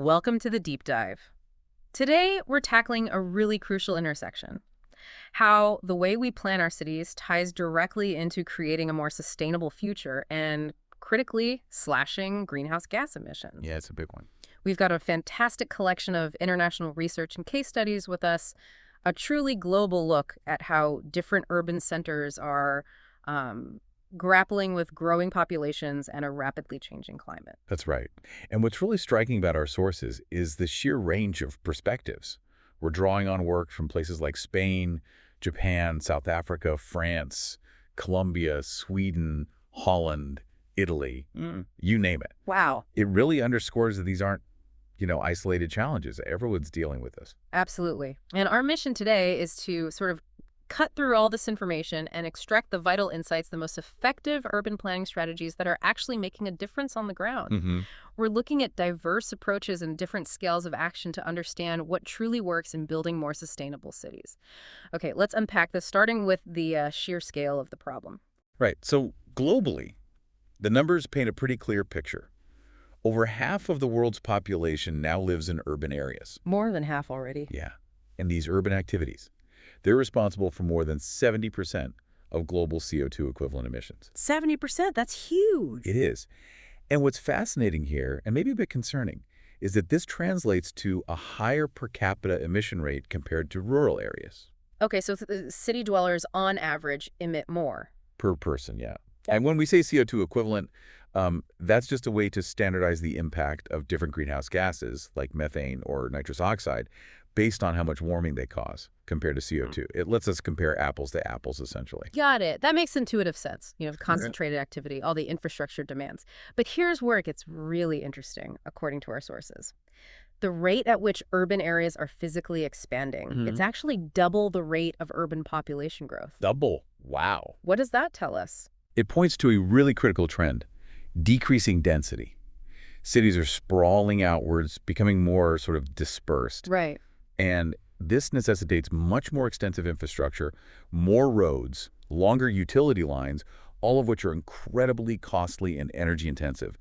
Welcome to the deep dive. Today, we're tackling a really crucial intersection. How the way we plan our cities ties directly into creating a more sustainable future and critically slashing greenhouse gas emissions. Yeah, it's a big one. We've got a fantastic collection of international research and case studies with us, a truly global look at how different urban centers are grappling with growing populations and a rapidly changing climate. That's right. And what's really striking about our sources is the sheer range of perspectives. We're drawing on work from places like Spain, Japan, South Africa, France, Colombia, Sweden, Holland, Italy, you name it. Wow. It really underscores that these aren't, isolated challenges. Everyone's dealing with this. Absolutely. And our mission today is to sort of cut through all this information and extract the vital insights, the most effective urban planning strategies that are actually making a difference on the ground. We're looking at diverse approaches and different scales of action to understand what truly works in building more sustainable cities. Okay, let's unpack this, starting with the sheer scale of the problem. Right. So globally, the numbers paint a pretty clear picture. Over half of the world's population now lives in urban areas. More than half already. Yeah. And these urban activities, they're responsible for more than 70% of global CO2 equivalent emissions. 70%? That's huge. It is. And what's fascinating here, and maybe a bit concerning, is that this translates to a higher per capita emission rate compared to rural areas. Okay, so city dwellers on average emit more. Per person, yeah. And when we say CO2 equivalent, that's just a way to standardize the impact of different greenhouse gases like methane or nitrous oxide based on how much warming they cause compared to CO2. It lets us compare apples to apples, essentially. Got it. That makes intuitive sense. Concentrated activity, all the infrastructure demands. But here's where it gets really interesting, according to our sources. The rate at which urban areas are physically expanding, it's actually double the rate of urban population growth. Double. Wow. What does that tell us? It points to a really critical trend, decreasing density. Cities are sprawling outwards, becoming more sort of dispersed. Right. And this necessitates much more extensive infrastructure, more roads, longer utility lines, all of which are incredibly costly and energy intensive,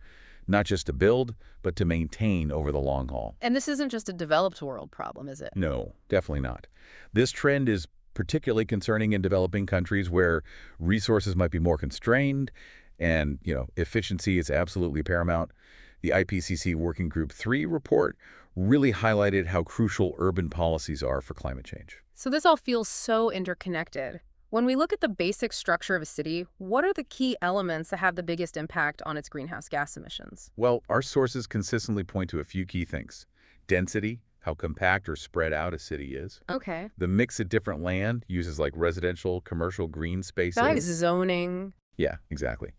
not just to build, but to maintain over the long haul. And this isn't just a developed world problem, is it? No, definitely not. This trend is particularly concerning in developing countries where resources might be more constrained and, efficiency is absolutely paramount. The IPCC Working Group 3 report really highlighted how crucial urban policies are for climate change. So this all feels so interconnected. When we look at the basic structure of a city, what are the key elements that have the biggest impact on its greenhouse gas emissions? Well, our sources consistently point to a few key things. Density, how compact or spread out a city is. Okay. The mix of different land, uses like residential, commercial, green spaces. Nice. Zoning. Yeah, exactly.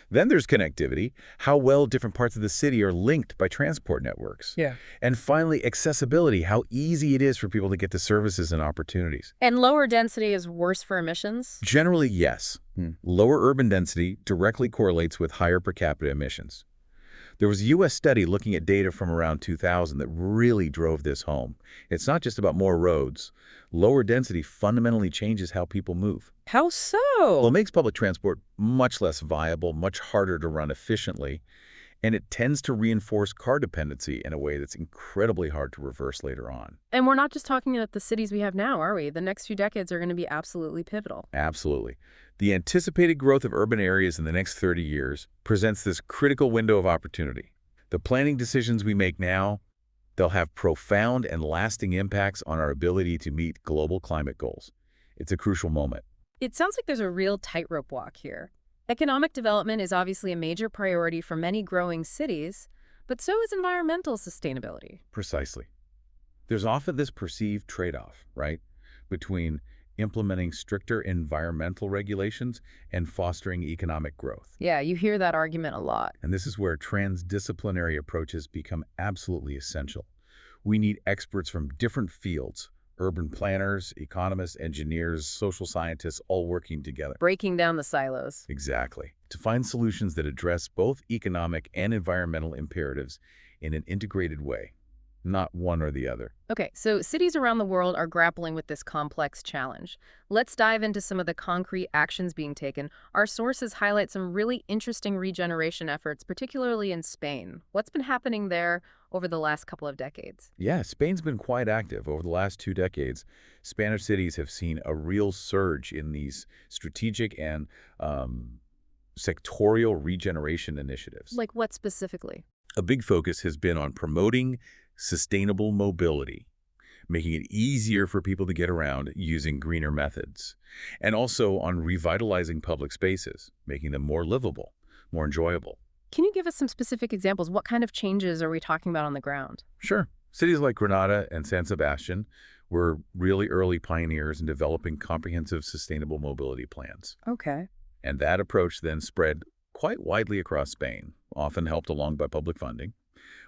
Then there's connectivity, how well different parts of the city are linked by transport networks. Yeah. And finally, accessibility, how easy it is for people to get to services and opportunities. And lower density is worse for emissions? Generally, yes. Lower urban density directly correlates with higher per capita emissions. There was a U.S. study looking at data from around 2000 that really drove this home. It's not just about more roads. Lower density fundamentally changes how people move. How so? Well, it makes public transport much less viable, much harder to run efficiently, and it tends to reinforce car dependency in a way that's incredibly hard to reverse later on. And we're not just talking about the cities we have now, are we? The next few decades are going to be absolutely pivotal. Absolutely. The anticipated growth of urban areas in the next 30 years presents this critical window of opportunity. The planning decisions we make now, they'll have profound and lasting impacts on our ability to meet global climate goals. It's a crucial moment. It sounds like there's a real tightrope walk here. Economic development is obviously a major priority for many growing cities, but so is environmental sustainability. Precisely. There's often this perceived trade-off, right, between implementing stricter environmental regulations and fostering economic growth. Yeah, you hear that argument a lot. And this is where transdisciplinary approaches become absolutely essential. We need experts from different fields, urban planners, economists, engineers, social scientists, all working together. Breaking down the silos. Exactly. To find solutions that address both economic and environmental imperatives in an integrated way. not one or the other. Okay, so cities around the world are grappling with this complex challenge. Let's dive into some of the concrete actions being taken. Our sources highlight some really interesting regeneration efforts, particularly in Spain. What's been happening there over the last couple of decades? Yeah, Spain's been quite active. Over the last 2 decades, Spanish cities have seen a real surge in these strategic and sectorial regeneration initiatives. Like what specifically? A big focus has been on promoting sustainable mobility, making it easier for people to get around using greener methods, and also on revitalizing public spaces, making them more livable, more enjoyable. Can you give us some specific examples? What kind of changes are we talking about on the ground? Sure. Cities like Granada and San Sebastian were really early pioneers in developing comprehensive sustainable mobility plans. Okay. And that approach then spread quite widely across Spain, often helped along by public funding.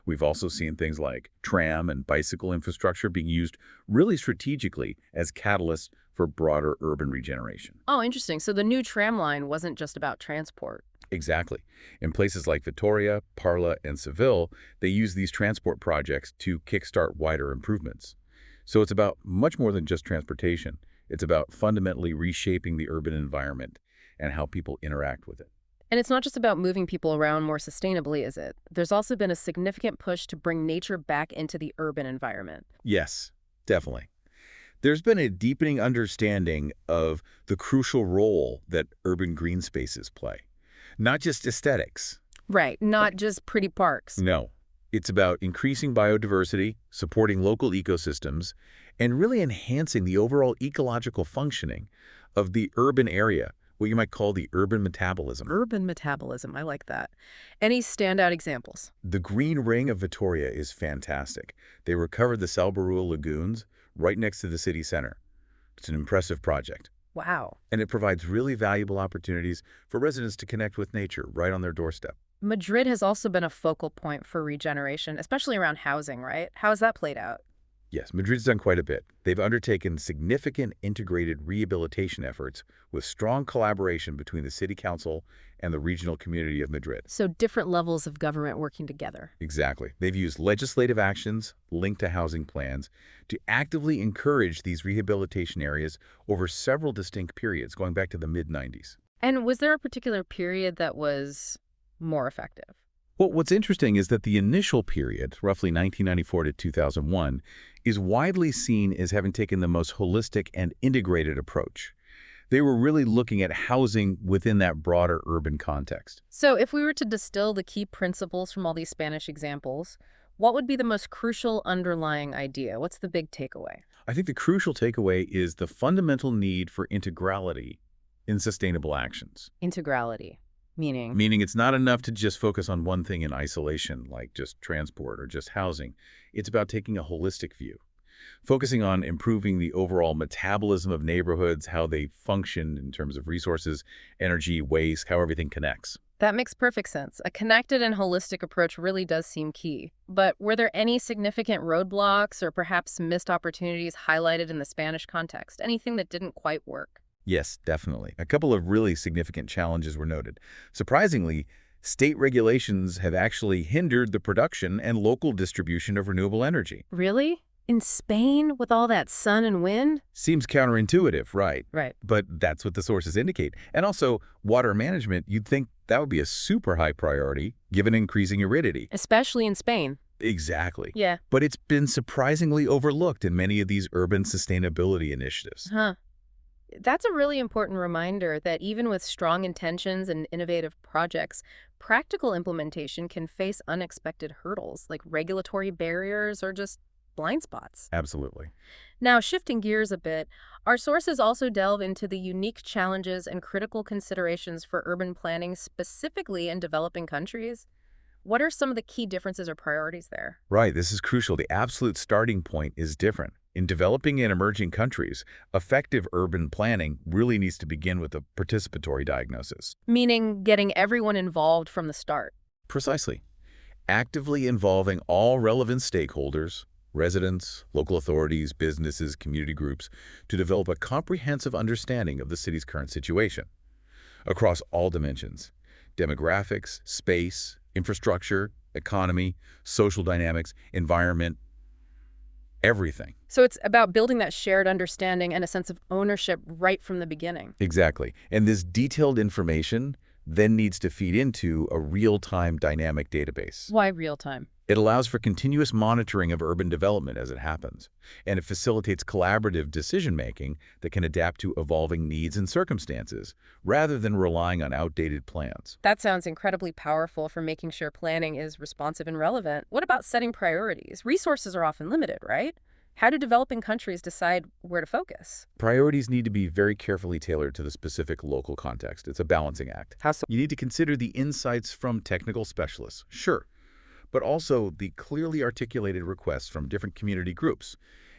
We've also seen things like tram and bicycle infrastructure being used really strategically as catalysts for broader urban regeneration. Oh, interesting. So the new tram line wasn't just about transport. Exactly. In places like Vitoria, Parla, and Seville, they use these transport projects to kickstart wider improvements. So it's about much more than just transportation. It's about fundamentally reshaping the urban environment and how people interact with it. And it's not just about moving people around more sustainably, is it? There's also been a significant push to bring nature back into the urban environment. Yes, definitely. There's been a deepening understanding of the crucial role that urban green spaces play. Not just aesthetics. Right, not just pretty parks. No. It's about increasing biodiversity, supporting local ecosystems, and really enhancing the overall ecological functioning of the urban area, what you might call the urban metabolism. Urban metabolism, I like that. Any standout examples? The Green Ring of Vitoria is fantastic. They recovered the Salbarua lagoons right next to the city center. It's an impressive project. Wow. And it provides really valuable opportunities for residents to connect with nature right on their doorstep. Madrid has also been a focal point for regeneration, especially around housing, right? How has that played out? Yes, Madrid's done quite a bit. They've undertaken significant integrated rehabilitation efforts with strong collaboration between the city council and the regional community of Madrid. So different levels of government working together. Exactly. They've used legislative actions linked to housing plans to actively encourage these rehabilitation areas over several distinct periods, going back to the mid-90s. And was there a particular period that was more effective? Well, what's interesting is that the initial period, roughly 1994 to 2001, is widely seen as having taken the most holistic and integrated approach. They were really looking at housing within that broader urban context. So if we were to distill the key principles from all these Spanish examples, what would be the most crucial underlying idea? What's the big takeaway? I think the crucial takeaway is the fundamental need for integrality in sustainable actions. Integrality. Meaning? Meaning it's not enough to just focus on one thing in isolation, like just transport or just housing. It's about taking a holistic view, focusing on improving the overall metabolism of neighborhoods, how they function in terms of resources, energy, waste, how everything connects. That makes perfect sense. A connected and holistic approach really does seem key. But were there any significant roadblocks or perhaps missed opportunities highlighted in the Spanish context? Anything that didn't quite work? Yes, definitely. A couple of really significant challenges were noted. Surprisingly, state regulations have actually hindered the production and local distribution of renewable energy. Really? In Spain, with all that sun and wind? Seems counterintuitive, right? Right. But that's what the sources indicate. And also, water management, you'd think that would be a super high priority, given increasing aridity. Especially in Spain. Exactly. Yeah. But it's been surprisingly overlooked in many of these urban sustainability initiatives. Huh. That's a really important reminder that even with strong intentions and innovative projects, practical implementation can face unexpected hurdles like regulatory barriers or just blind spots. Absolutely. Now, shifting gears a bit, our sources also delve into the unique challenges and critical considerations for urban planning, specifically in developing countries. What are some of the key differences or priorities there? Right, this is crucial. The absolute starting point is different. In developing and emerging countries, effective urban planning really needs to begin with a participatory diagnosis. Meaning getting everyone involved from the start. Precisely. Actively involving all relevant stakeholders, residents, local authorities, businesses, community groups, to develop a comprehensive understanding of the city's current situation across all dimensions: demographics, space, infrastructure, economy, social dynamics, environment, Everything. So it's about building that shared understanding and a sense of ownership right from the beginning. Exactly. And this detailed information then needs to feed into a real-time dynamic database. Why real time? It allows for continuous monitoring of urban development as it happens, and it facilitates collaborative decision-making that can adapt to evolving needs and circumstances, rather than relying on outdated plans. That sounds incredibly powerful for making sure planning is responsive and relevant. What about setting priorities? Resources are often limited, right? How do developing countries decide where to focus? Priorities need to be very carefully tailored to the specific local context. It's a balancing act. How so? You need to consider the insights from technical specialists, sure, but also the clearly articulated requests from different community groups.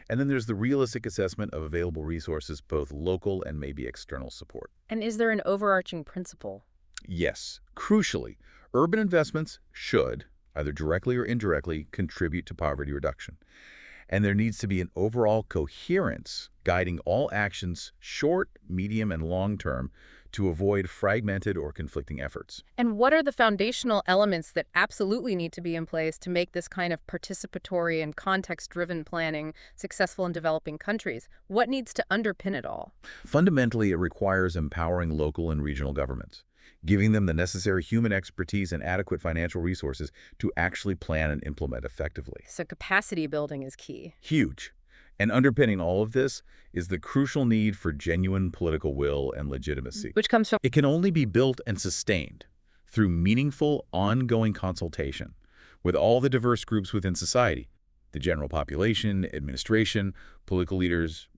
And then there's the realistic assessment of available resources, both local and maybe external support. And is there an overarching principle? Yes, crucially, urban investments should, either directly or indirectly, contribute to poverty reduction. And there needs to be an overall coherence guiding all actions, short, medium, and long term, to avoid fragmented or conflicting efforts. And what are the foundational elements that absolutely need to be in place to make this kind of participatory and context-driven planning successful in developing countries? What needs to underpin it all? Fundamentally, it requires empowering local and regional governments, giving them the necessary human expertise and adequate financial resources to actually plan and implement effectively. So capacity building is key. Huge. And underpinning all of this is the crucial need for genuine political will and legitimacy. Which comes from It can only be built and sustained through meaningful, ongoing consultation with all the diverse groups within society, the general population, administration, political leaders,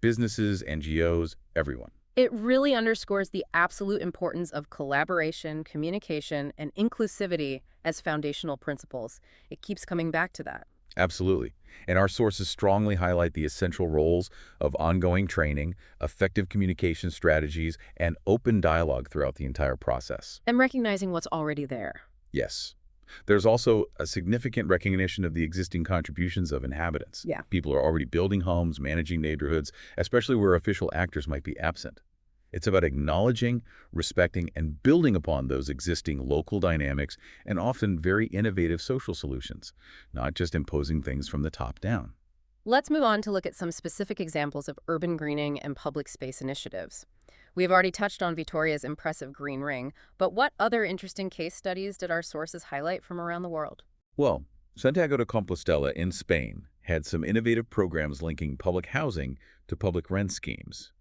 businesses, NGOs, everyone. It really underscores the absolute importance of collaboration, communication, and inclusivity as foundational principles. It keeps coming back to that. Absolutely. And our sources strongly highlight the essential roles of ongoing training, effective communication strategies, and open dialogue throughout the entire process. And recognizing what's already there. Yes. There's also a significant recognition of the existing contributions of inhabitants. Yeah. People are already building homes, managing neighborhoods, especially where official actors might be absent. It's about acknowledging, respecting, and building upon those existing local dynamics and often very innovative social solutions, not just imposing things from the top down. Let's move on to look at some specific examples of urban greening and public space initiatives. We've already touched on Vitoria's impressive green ring, but what other interesting case studies did our sources highlight from around the world? Well, Santiago de Compostela in Spain had some innovative programs linking public housing to public rent schemes.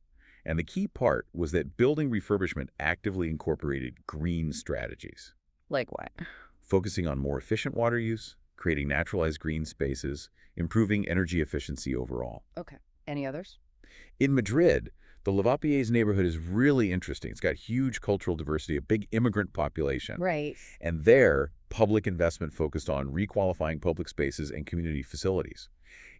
And the key part was that building refurbishment actively incorporated green strategies. Like what? Focusing on more efficient water use, creating naturalized green spaces, improving energy efficiency overall. Okay. Any others? In Madrid, the Lavapiés neighborhood is really interesting. It's got huge cultural diversity, a big immigrant population. Right. And there, public investment focused on requalifying public spaces and community facilities.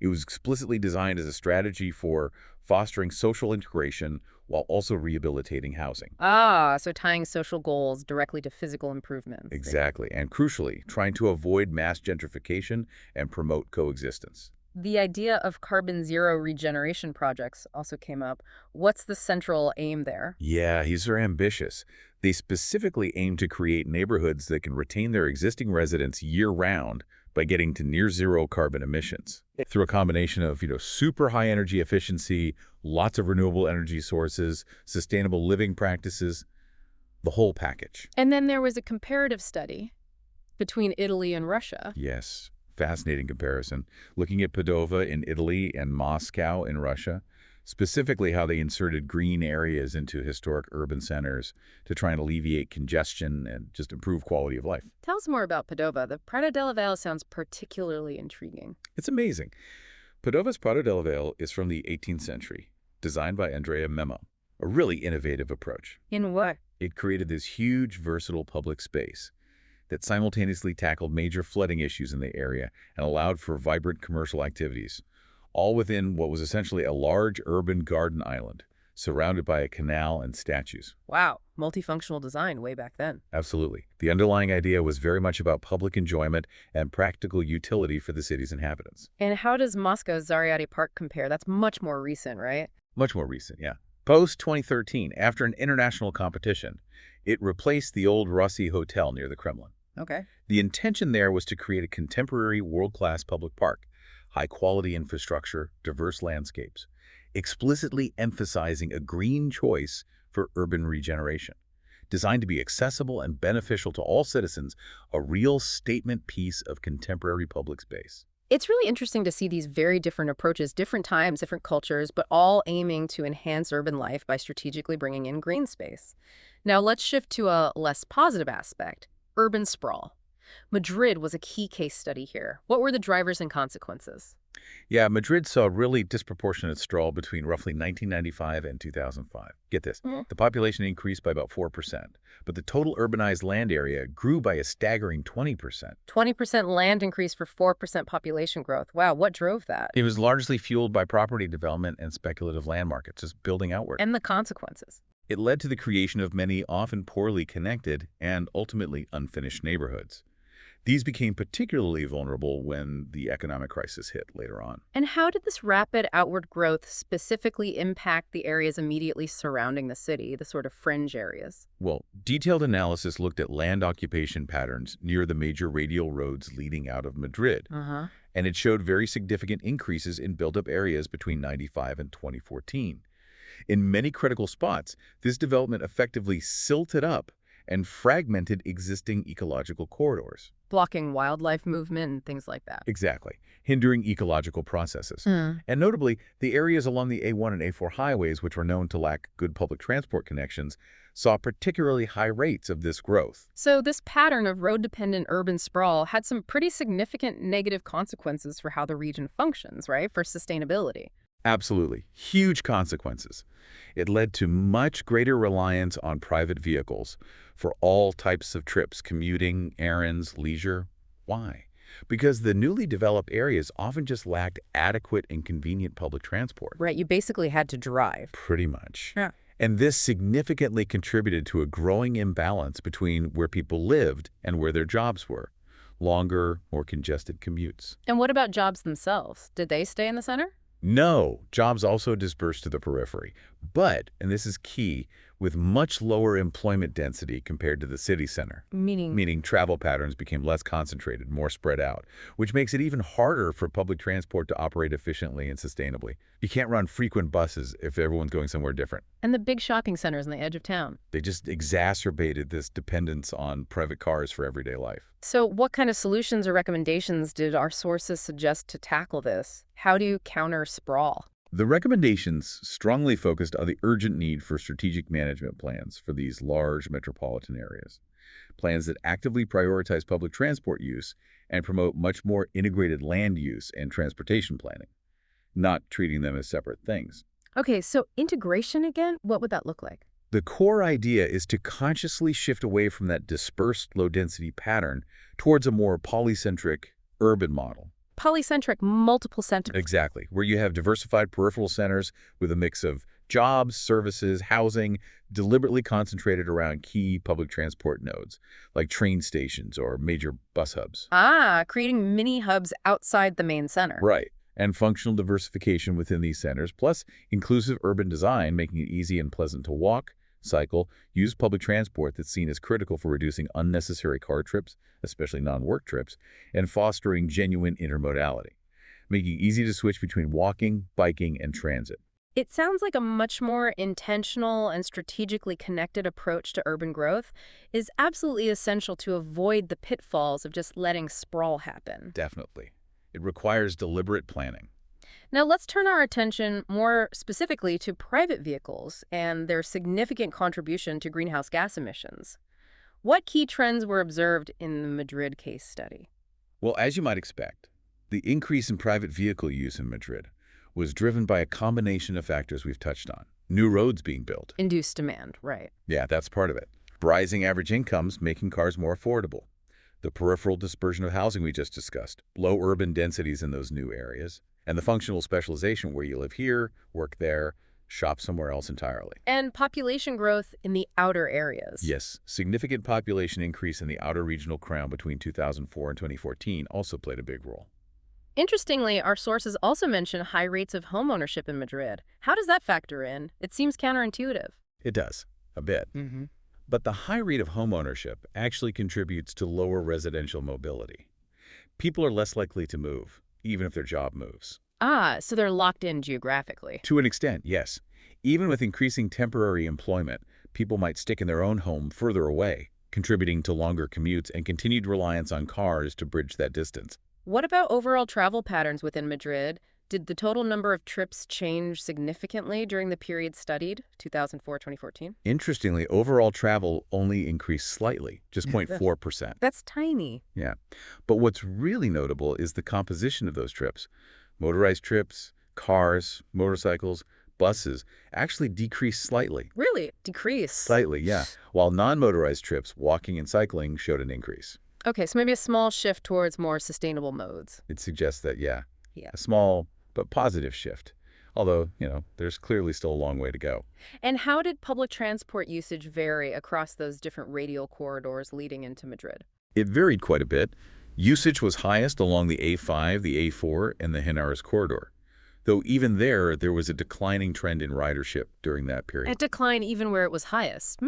It was explicitly designed as a strategy for fostering social integration while also rehabilitating housing. Ah, so tying social goals directly to physical improvements. Exactly. And crucially, trying to avoid mass gentrification and promote coexistence. The idea of carbon zero regeneration projects also came up. What's the central aim there? Yeah, these are ambitious. They specifically aim to create neighborhoods that can retain their existing residents year-round by getting to near-zero carbon emissions through a combination of, super high energy efficiency, lots of renewable energy sources, sustainable living practices, the whole package. And then there was a comparative study between Italy and Russia. Yes, fascinating comparison. Looking at Padova in Italy and Moscow in Russia, specifically how they inserted green areas into historic urban centers to try and alleviate congestion and just improve quality of life. Tell us more about Padova. The Prado della Valle sounds particularly intriguing. It's amazing. Padova's Prado della Valle is from the 18th century, designed by Andrea Memo, a really innovative approach. In what? It created this huge, versatile public space that simultaneously tackled major flooding issues in the area and allowed for vibrant commercial activities, all within what was essentially a large urban garden island, surrounded by a canal and statues. Wow, multifunctional design way back then. Absolutely. The underlying idea was very much about public enjoyment and practical utility for the city's inhabitants. And how does Moscow's Zaryadye Park compare? That's much more recent, right? Much more recent, yeah. Post-2013, after an international competition, it replaced the old Rossi Hotel near the Kremlin. Okay. The intention there was to create a contemporary world-class public park, high-quality infrastructure, diverse landscapes, explicitly emphasizing a green choice for urban regeneration. Designed to be accessible and beneficial to all citizens, a real statement piece of contemporary public space. It's really interesting to see these very different approaches, different times, different cultures, but all aiming to enhance urban life by strategically bringing in green space. Now let's shift to a less positive aspect, urban sprawl. Madrid was a key case study here. What were the drivers and consequences? Yeah, Madrid saw a really disproportionate sprawl between roughly 1995 and 2005. Get this, the population increased by about 4%, but the total urbanized land area grew by a staggering 20%. 20% land increase for 4% population growth. Wow, what drove that? It was largely fueled by property development and speculative land markets, just building outward. And the consequences. It led to the creation of many often poorly connected and ultimately unfinished neighborhoods. These became particularly vulnerable when the economic crisis hit later on. And how did this rapid outward growth specifically impact the areas immediately surrounding the city, the sort of fringe areas? Well, detailed analysis looked at land occupation patterns near the major radial roads leading out of Madrid. And it showed very significant increases in built-up areas between 95 and 2014. In many critical spots, this development effectively silted up and fragmented existing ecological corridors. Blocking wildlife movement and things like that. Exactly, hindering ecological processes. And notably, the areas along the A1 and A4 highways, which were known to lack good public transport connections, saw particularly high rates of this growth. So this pattern of road-dependent urban sprawl had some pretty significant negative consequences for how the region functions, right? For sustainability. Absolutely. Huge consequences. It led to much greater reliance on private vehicles for all types of trips, commuting, errands, leisure. Why? Because the newly developed areas often just lacked adequate and convenient public transport. Right, you basically had to drive. Pretty much. Yeah. And this significantly contributed to a growing imbalance between where people lived and where their jobs were. Longer, more congested commutes. And what about jobs themselves? Did they stay in the center? No, jobs also dispersed to the periphery, but, and this is key, with much lower employment density compared to the city center. Meaning travel patterns became less concentrated, more spread out, which makes it even harder for public transport to operate efficiently and sustainably. You can't run frequent buses if everyone's going somewhere different. And the big shopping centers on the edge of town. They just exacerbated this dependence on private cars for everyday life. So what kind of solutions or recommendations did our sources suggest to tackle this? How do you counter sprawl? The recommendations strongly focused on the urgent need for strategic management plans for these large metropolitan areas. Plans that actively prioritize public transport use and promote much more integrated land use and transportation planning, not treating them as separate things. Okay, so integration again? What would that look like? The core idea is to consciously shift away from that dispersed low-density pattern towards a more polycentric urban model. Polycentric, multiple centers. Exactly, where you have diversified peripheral centers with a mix of jobs, services, housing, deliberately concentrated around key public transport nodes, like train stations or major bus hubs. Creating mini hubs outside the main center. Right, and functional diversification within these centers, plus inclusive urban design, making it easy and pleasant to walk, cycle, use public transport that's seen as critical for reducing unnecessary car trips, especially non-work trips, and fostering genuine intermodality, making it easy to switch between walking, biking, and transit. It sounds like a much more intentional and strategically connected approach to urban growth is absolutely essential to avoid the pitfalls of just letting sprawl happen. Definitely. It requires deliberate planning. Now let's turn our attention more specifically to private vehicles and their significant contribution to greenhouse gas emissions. What key trends were observed in the Madrid case study? Well, as you might expect, the increase in private vehicle use in Madrid was driven by a combination of factors we've touched on. New roads being built. Induced demand, right. Yeah, that's part of it. Rising average incomes making cars more affordable. The peripheral dispersion of housing we just discussed. Low urban densities in those new areas. And the functional specialization where you live here, work there, shop somewhere else entirely. And population growth in the outer areas. Yes, significant population increase in the outer regional crown between 2004 and 2014 also played a big role. Interestingly, our sources also mention high rates of homeownership in Madrid. How does that factor in? It seems counterintuitive. It does, a bit. But the high rate of homeownership actually contributes to lower residential mobility. People are less likely to move, even if their job moves. Ah, so they're locked in geographically. To an extent, yes. Even with increasing temporary employment, people might stick in their own home further away, contributing to longer commutes and continued reliance on cars to bridge that distance. What about overall travel patterns within Madrid? Did the total number of trips change significantly during the period studied, 2004-2014? Interestingly, overall travel only increased slightly, just 0.4%. That's tiny. Yeah. But what's really notable is the composition of those trips. Motorized trips, cars, motorcycles, buses actually decreased slightly. Really? Decrease? Slightly, yeah. While non-motorized trips, walking and cycling, showed an increase. Okay, so maybe a small shift towards more sustainable modes. It suggests that, yeah, Yeah. a small but positive shift. Although, there's clearly still a long way to go. And how did public transport usage vary across those different radial corridors leading into Madrid? It varied quite a bit. Usage was highest along the A5, the A4, and the Henares corridor. Though even there was a declining trend in ridership during that period. A decline even where it was highest.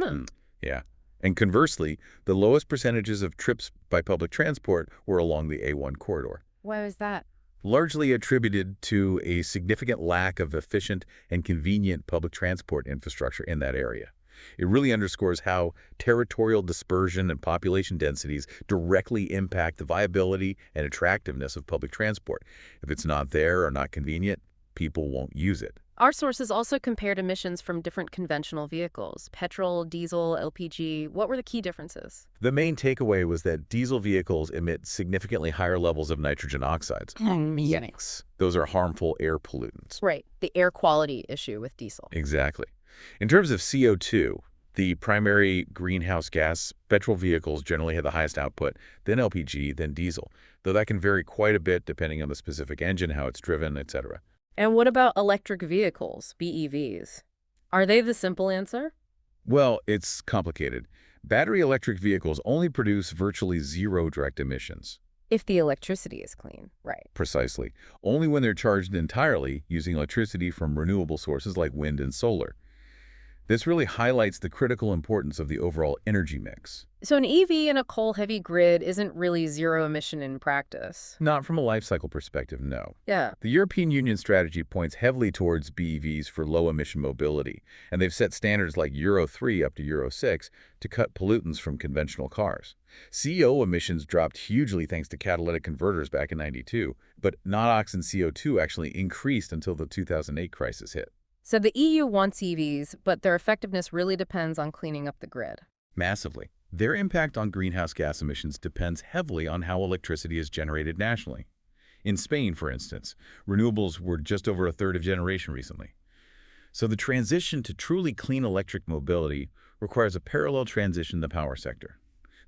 Yeah. And conversely, the lowest percentages of trips by public transport were along the A1 corridor. Why was that? Largely attributed to a significant lack of efficient and convenient public transport infrastructure in that area. It really underscores how territorial dispersion and population densities directly impact the viability and attractiveness of public transport. If it's not there or not convenient, people won't use it. Our sources also compared emissions from different conventional vehicles, petrol, diesel, LPG. What were the key differences? The main takeaway was that diesel vehicles emit significantly higher levels of nitrogen oxides. Yikes. Those are harmful air pollutants. Right, the air quality issue with diesel. Exactly. In terms of CO2, the primary greenhouse gas, petrol vehicles generally have the highest output, then LPG, then diesel, though that can vary quite a bit depending on the specific engine, how it's driven, etc. And what about electric vehicles, BEVs? Are they the simple answer? Well, it's complicated. Battery electric vehicles only produce virtually zero direct emissions. If the electricity is clean, right. Precisely. Only when they're charged entirely using electricity from renewable sources like wind and solar. This really highlights the critical importance of the overall energy mix. So an EV in a coal-heavy grid isn't really zero emission in practice. Not from a life cycle perspective, no. Yeah. The European Union strategy points heavily towards BEVs for low-emission mobility, and they've set standards like Euro 3 up to Euro 6 to cut pollutants from conventional cars. CO emissions dropped hugely thanks to catalytic converters back in '92, but NOx and CO2 actually increased until the 2008 crisis hit. So the EU wants EVs, but their effectiveness really depends on cleaning up the grid. Massively. Their impact on greenhouse gas emissions depends heavily on how electricity is generated nationally. In Spain, for instance, renewables were just over a third of generation recently. So the transition to truly clean electric mobility requires a parallel transition in the power sector.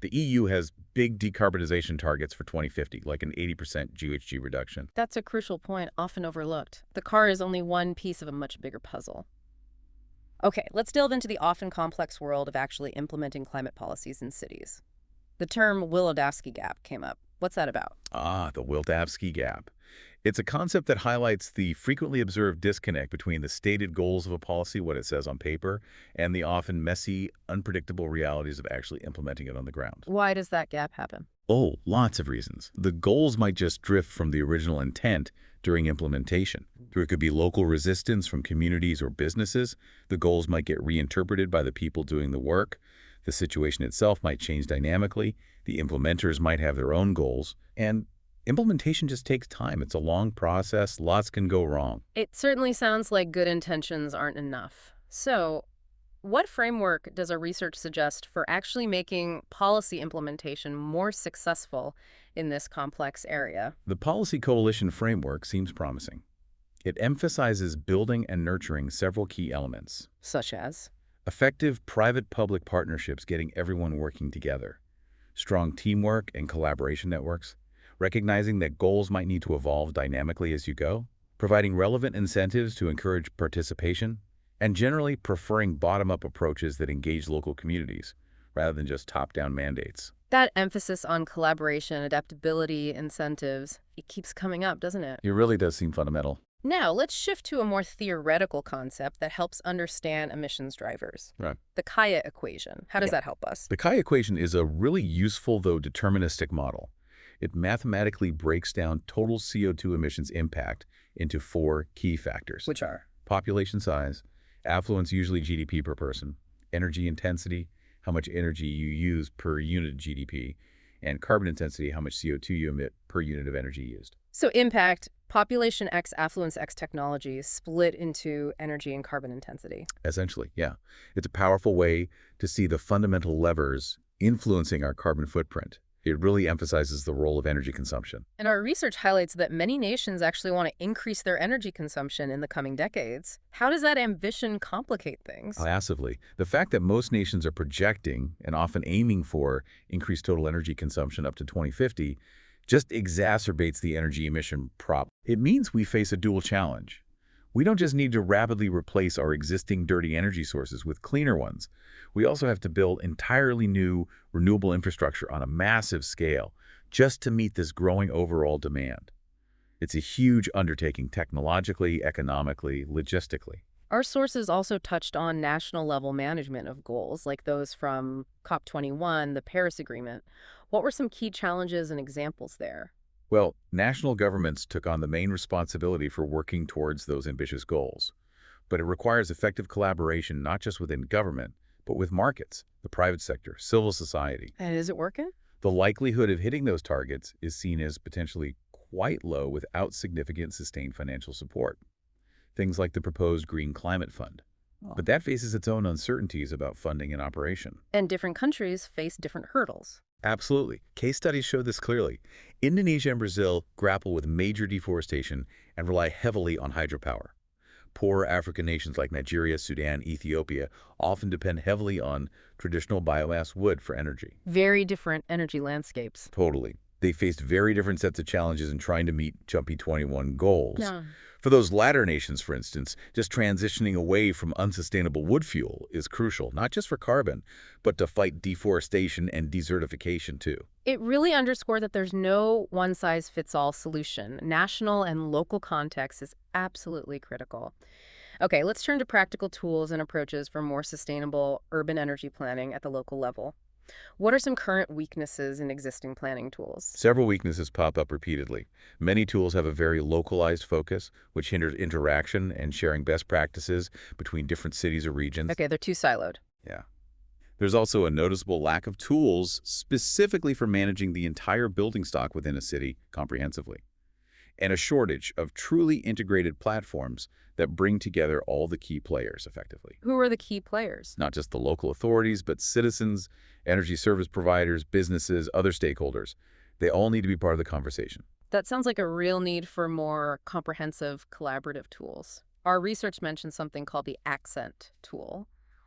The EU has big decarbonization targets for 2050, like an 80% GHG reduction. That's a crucial point, often overlooked. The car is only one piece of a much bigger puzzle. Okay, let's delve into the often complex world of actually implementing climate policies in cities. The term Wildavsky gap came up. What's that about? The Wildavsky gap. It's a concept that highlights the frequently observed disconnect between the stated goals of a policy, what it says on paper, and the often messy, unpredictable realities of actually implementing it on the ground. Why does that gap happen? Oh, lots of reasons. The goals might just drift from the original intent during implementation. There could be local resistance from communities or businesses. The goals might get reinterpreted by the people doing the work. The situation itself might change dynamically. The implementers might have their own goals. And implementation just takes time. It's a long process. Lots can go wrong. It certainly sounds like good intentions aren't enough. So, what framework does our research suggest for actually making policy implementation more successful in this complex area? The Policy Coalition framework seems promising. It emphasizes building and nurturing several key elements. Such as? Effective private-public partnerships getting everyone working together. Strong teamwork and collaboration networks. Recognizing that goals might need to evolve dynamically as you go. Providing relevant incentives to encourage participation. And generally preferring bottom-up approaches that engage local communities, rather than just top-down mandates. That emphasis on collaboration, adaptability, incentives, it keeps coming up, doesn't it? It really does seem fundamental. Now, let's shift to a more theoretical concept that helps understand emissions drivers. Right. The Kaya equation. How does that help us? The Kaya equation is a really useful, though deterministic model. It mathematically breaks down total CO2 emissions impact into 4 key factors. Which are? Population size, affluence, usually GDP per person, energy intensity, how much energy you use per unit of GDP, and carbon intensity, how much CO2 you emit per unit of energy used. So impact, population X, affluence X technology split into energy and carbon intensity. Essentially, yeah. It's a powerful way to see the fundamental levers influencing our carbon footprint. It really emphasizes the role of energy consumption. And our research highlights that many nations actually want to increase their energy consumption in the coming decades. How does that ambition complicate things? Massively. The fact that most nations are projecting and often aiming for increased total energy consumption up to 2050 just exacerbates the energy emission problem. It means we face a dual challenge. We don't just need to rapidly replace our existing dirty energy sources with cleaner ones. We also have to build entirely new renewable infrastructure on a massive scale just to meet this growing overall demand. It's a huge undertaking technologically, economically, logistically. Our sources also touched on national-level management of goals, like those from COP21, the Paris Agreement. What were some key challenges and examples there? Well, national governments took on the main responsibility for working towards those ambitious goals. But it requires effective collaboration not just within government, but with markets, the private sector, civil society. And is it working? The likelihood of hitting those targets is seen as potentially quite low without significant sustained financial support. Things like the proposed Green Climate Fund. But that faces its own uncertainties about funding and operation. And different countries face different hurdles. Absolutely. Case studies show this clearly. Indonesia and Brazil grapple with major deforestation and rely heavily on hydropower. Poorer African nations like Nigeria, Sudan, Ethiopia often depend heavily on traditional biomass wood for energy. Very different energy landscapes. Totally. They faced very different sets of challenges in trying to meet Jumpy 21 goals. Yeah. For those latter nations, for instance, just transitioning away from unsustainable wood fuel is crucial, not just for carbon, but to fight deforestation and desertification too. It really underscored that there's no one-size-fits-all solution. National and local context is absolutely critical. Okay, let's turn to practical tools and approaches for more sustainable urban energy planning at the local level. What are some current weaknesses in existing planning tools? Several weaknesses pop up repeatedly. Many tools have a very localized focus, which hinders interaction and sharing best practices between different cities or regions. Okay, they're too siloed. Yeah. There's also a noticeable lack of tools specifically for managing the entire building stock within a city comprehensively, and a shortage of truly integrated platforms that bring together all the key players effectively. Who are the key players? Not just the local authorities, but citizens, energy service providers, businesses, other stakeholders. They all need to be part of the conversation. That sounds like a real need for more comprehensive collaborative tools. Our research mentioned something called the Accent tool.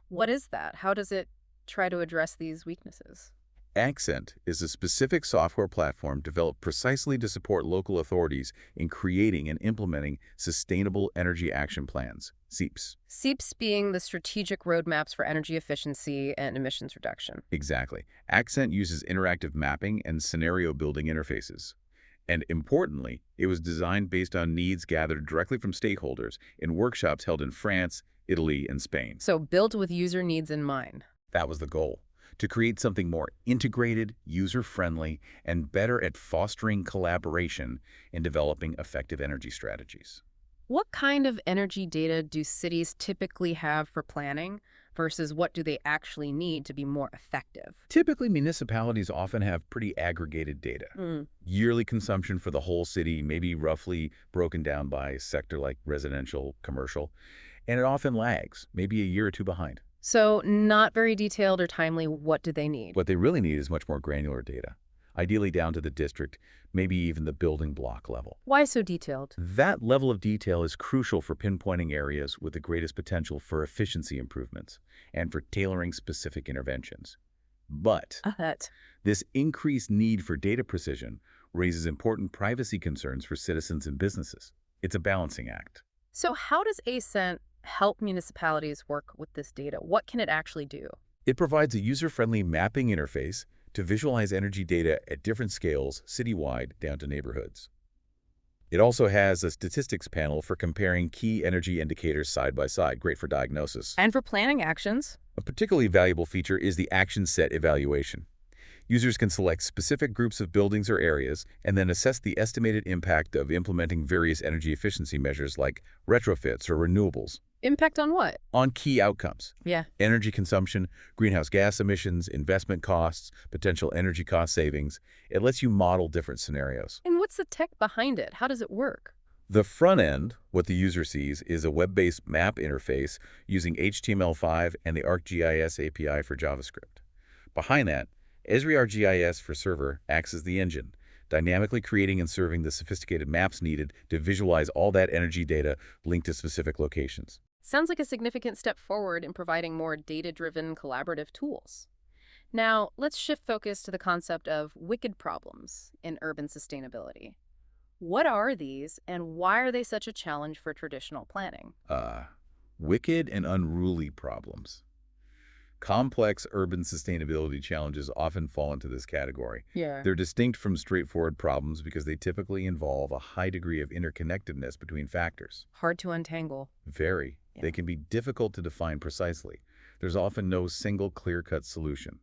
What is that? How does it try to address these weaknesses? Accent is a specific software platform developed precisely to support local authorities in creating and implementing sustainable energy action plans, SEEPs. SEEPs being the strategic roadmaps for energy efficiency and emissions reduction. Exactly. Accent uses interactive mapping and scenario building interfaces. And importantly, it was designed based on needs gathered directly from stakeholders in workshops held in France, Italy, and Spain. So built with user needs in mind. That was the goal. To create something more integrated, user-friendly, and better at fostering collaboration in developing effective energy strategies. What kind of energy data do cities typically have for planning versus what do they actually need to be more effective? Typically, municipalities often have pretty aggregated data. Yearly consumption for the whole city may be roughly broken down by sector like residential, commercial, and it often lags, maybe a year or two behind. So not very detailed or timely. What do they need? What they really need is much more granular data, ideally down to the district, maybe even the building block level. Why so detailed? That level of detail is crucial for pinpointing areas with the greatest potential for efficiency improvements and for tailoring specific interventions. But this increased need for data precision raises important privacy concerns for citizens and businesses. It's a balancing act. So how does Accent help municipalities work with this data? What can it actually do? It provides a user-friendly mapping interface to visualize energy data at different scales, citywide, down to neighborhoods. It also has a statistics panel for comparing key energy indicators side by side, great for diagnosis. And for planning actions? A particularly valuable feature is the action set evaluation. Users can select specific groups of buildings or areas and then assess the estimated impact of implementing various energy efficiency measures like retrofits or renewables Impact on what? on key outcomes. Yeah. Energy consumption, greenhouse gas emissions, investment costs, potential energy cost savings. It lets you model different scenarios. And what's the tech behind it? How does it work? The front end, what the user sees, is a web-based map interface using HTML5 and the ArcGIS API for JavaScript. Behind that, Esri ArcGIS for server acts as the engine, dynamically creating and serving the sophisticated maps needed to visualize all that energy data linked to specific locations. Sounds like a significant step forward in providing more data-driven collaborative tools. Now, let's shift focus to the concept of wicked problems in urban sustainability. What are these, and why are they such a challenge for traditional planning? Wicked and unruly problems. Complex urban sustainability challenges often fall into this category. Yeah. They're distinct from straightforward problems because they typically involve a high degree of interconnectedness between factors. Hard to untangle. Very. Yeah. They can be difficult to define precisely. There's often no single clear-cut solution.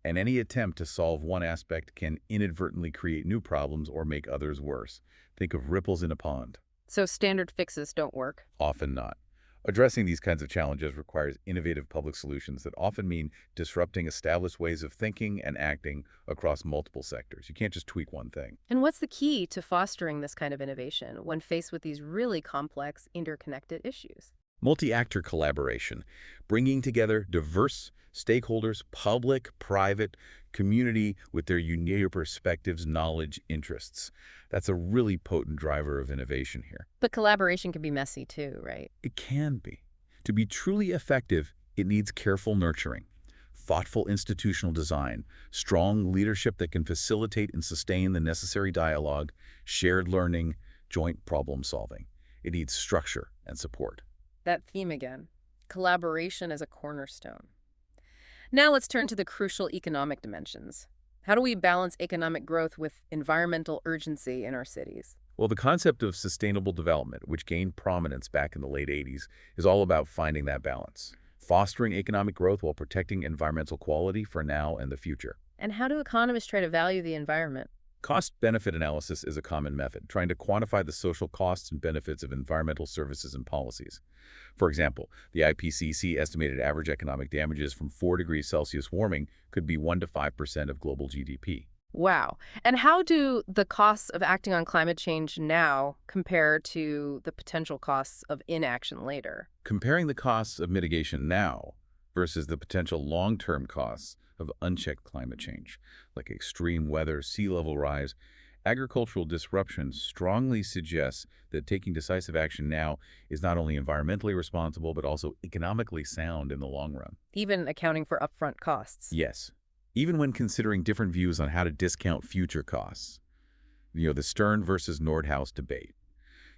And any attempt to solve one aspect can inadvertently create new problems or make others worse. Think of ripples in a pond. So standard fixes don't work? Often not. Addressing these kinds of challenges requires innovative public solutions that often mean disrupting established ways of thinking and acting across multiple sectors. You can't just tweak one thing. And what's the key to fostering this kind of innovation when faced with these really complex, interconnected issues? Multi-actor collaboration, bringing together diverse stakeholders, public, private, community with their unique perspectives, knowledge, interests. That's a really potent driver of innovation here. But collaboration can be messy too, right? It can be. To be truly effective, it needs careful nurturing, thoughtful institutional design, strong leadership that can facilitate and sustain the necessary dialogue, shared learning, joint problem solving. It needs structure and support. That theme again. Collaboration as a cornerstone. Now let's turn to the crucial economic dimensions. How do we balance economic growth with environmental urgency in our cities? Well, the concept of sustainable development, which gained prominence back in the late 80s, is all about finding that balance, fostering economic growth while protecting environmental quality for now and the future. And how do economists try to value the environment? Cost-benefit analysis is a common method, trying to quantify the social costs and benefits of environmental services and policies. For example, the IPCC estimated average economic damages from 4 degrees Celsius warming could be 1 to 5% of global GDP. Wow. And how do the costs of acting on climate change now compare to the potential costs of inaction later? Comparing the costs of mitigation now versus the potential long-term costs of unchecked climate change, like extreme weather, sea level rise, agricultural disruption strongly suggests that taking decisive action now is not only environmentally responsible, but also economically sound in the long run. Even accounting for upfront costs? Yes. Even when considering different views on how to discount future costs. The Stern versus Nordhaus debate.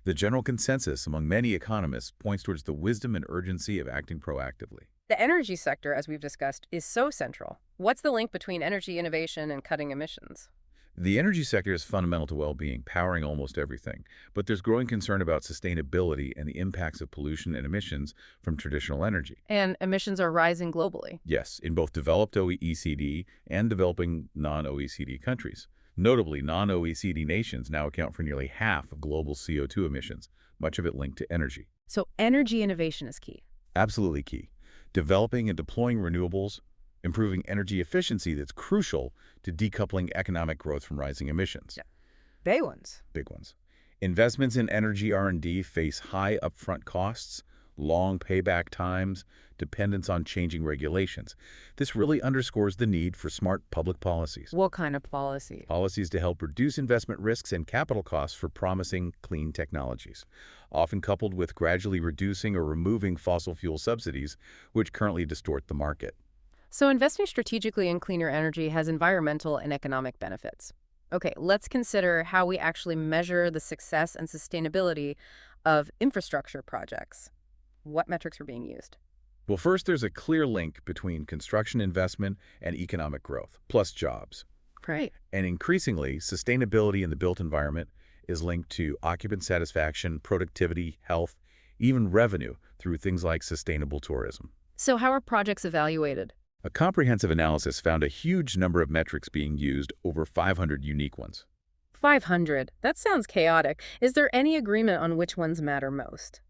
The general consensus among many economists points towards the wisdom and urgency of acting proactively. The energy sector, as we've discussed, is so central. What's the link between energy innovation and cutting emissions? The energy sector is fundamental to well-being, powering almost everything. But there's growing concern about sustainability and the impacts of pollution and emissions from traditional energy. And emissions are rising globally. Yes, in both developed OECD and developing non-OECD countries. Notably, non-OECD nations now account for nearly half of global CO2 emissions, much of it linked to energy. So energy innovation is key. Absolutely key. Developing and deploying renewables, improving energy efficiency that's crucial to decoupling economic growth from rising emissions. Yeah. Big ones. Big ones. Investments in energy R&D face high upfront costs, long payback times, dependence on changing regulations. This really underscores the need for smart public policies. What kind of policy? Policies to help reduce investment risks and capital costs for promising clean technologies, often coupled with gradually reducing or removing fossil fuel subsidies, which currently distort the market. So investing strategically in cleaner energy has environmental and economic benefits. Okay, let's consider how we actually measure the success and sustainability of infrastructure projects. What metrics are being used? Well, first, there's a clear link between construction investment and economic growth, plus jobs. Right. And increasingly, sustainability in the built environment is linked to occupant satisfaction, productivity, health, even revenue through things like sustainable tourism. So how are projects evaluated? A comprehensive analysis found a huge number of metrics being used, over 500 unique ones. 500. That sounds chaotic. Is there any agreement on which ones matter most?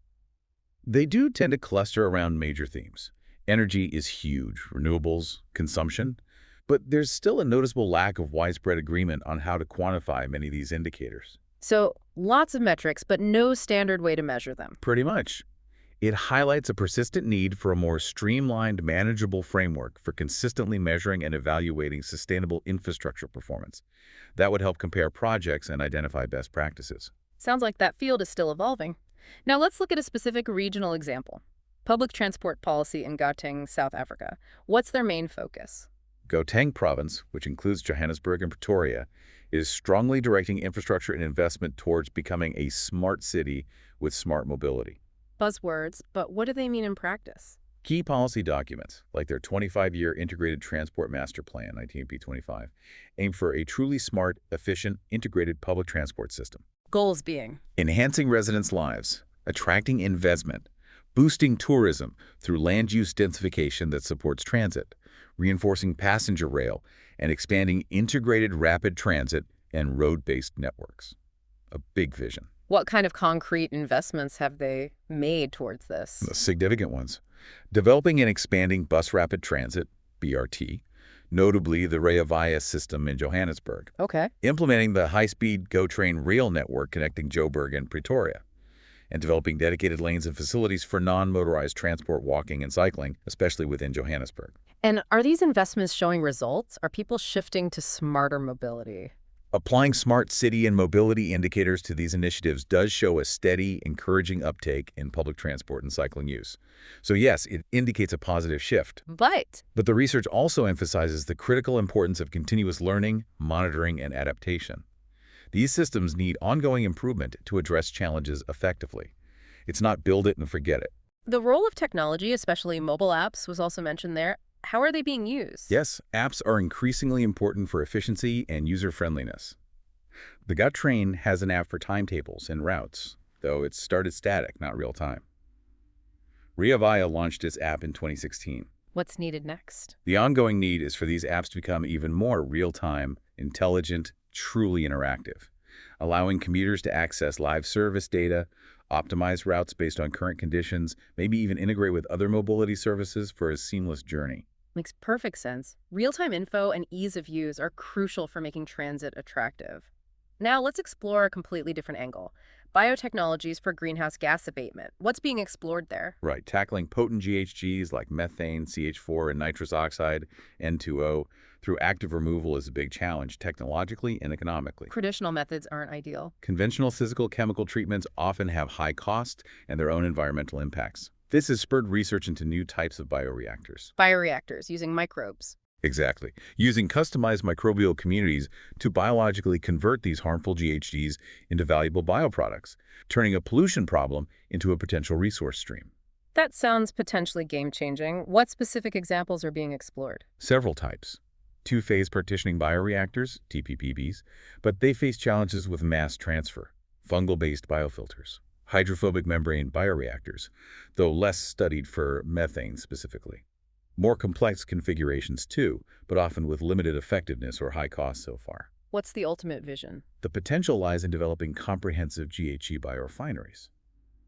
They do tend to cluster around major themes. Energy is huge, renewables, consumption, but there's still a noticeable lack of widespread agreement on how to quantify many of these indicators. So, lots of metrics, but no standard way to measure them. Pretty much. It highlights a persistent need for a more streamlined, manageable framework for consistently measuring and evaluating sustainable infrastructure performance. That would help compare projects and identify best practices. Sounds like that field is still evolving. Now let's look at a specific regional example. Public transport policy in Gauteng, South Africa. What's their main focus? Gauteng province, which includes Johannesburg and Pretoria, is strongly directing infrastructure and investment towards becoming a smart city with smart mobility. Buzzwords, but what do they mean in practice? Key policy documents, like their 25-year Integrated Transport Master Plan, ITMP25, aim for a truly smart, efficient, integrated public transport system. Goals being Enhancing residents' lives, attracting investment, boosting tourism through land use densification that supports transit, reinforcing passenger rail, and expanding integrated rapid transit and road-based networks. A big vision. what kind of concrete investments have they made towards this? Significant ones. Developing and expanding bus rapid transit, BRT, notably the Rea Vaya system in Johannesburg. Okay. Implementing the high-speed GO train rail network connecting Joburg and Pretoria. And developing dedicated lanes and facilities for non-motorized transport, walking, and cycling, especially within Johannesburg. And are these investments showing results? Are people shifting to smarter mobility? Applying smart city and mobility indicators to these initiatives does show a steady, encouraging uptake in public transport and cycling use. So yes, it indicates a positive shift. But But the research also emphasizes the critical importance of continuous learning, monitoring, and adaptation. These systems need ongoing improvement to address challenges effectively. It's not build it and forget it. the role of technology, especially mobile apps, was also mentioned there. How are they being used? Yes, apps are increasingly important for efficiency and user-friendliness. The GO train has an app for timetables and routes, though it's started static, not real-time. Rea Vaya launched its app in 2016. What's needed next? The ongoing need is for these apps to become even more real-time, intelligent, truly interactive, allowing commuters to access live service data, optimize routes based on current conditions, maybe even integrate with other mobility services for a seamless journey. Makes perfect sense. Real-time info and ease of use are crucial for making transit attractive. Now let's explore a completely different angle. Biotechnologies for greenhouse gas abatement. What's being explored there? Right, tackling potent GHGs like methane, CH4, and nitrous oxide, N2O, through active removal is a big challenge technologically and economically. Traditional methods aren't ideal. Conventional physical-chemical treatments often have high cost and their own environmental impacts. This has spurred research into new types of bioreactors. Bioreactors using microbes. Exactly. Using customized microbial communities to biologically convert these harmful GHGs into valuable bioproducts, turning a pollution problem into a potential resource stream. That sounds potentially game-changing. What specific examples are being explored? Several types. Two-phase partitioning bioreactors, TPPBs, but they face challenges with mass transfer, fungal-based biofilters, hydrophobic membrane bioreactors, though less studied for methane specifically. More complex configurations too, but often with limited effectiveness or high cost so far. What's the ultimate vision? The potential lies in developing comprehensive GHG biorefineries,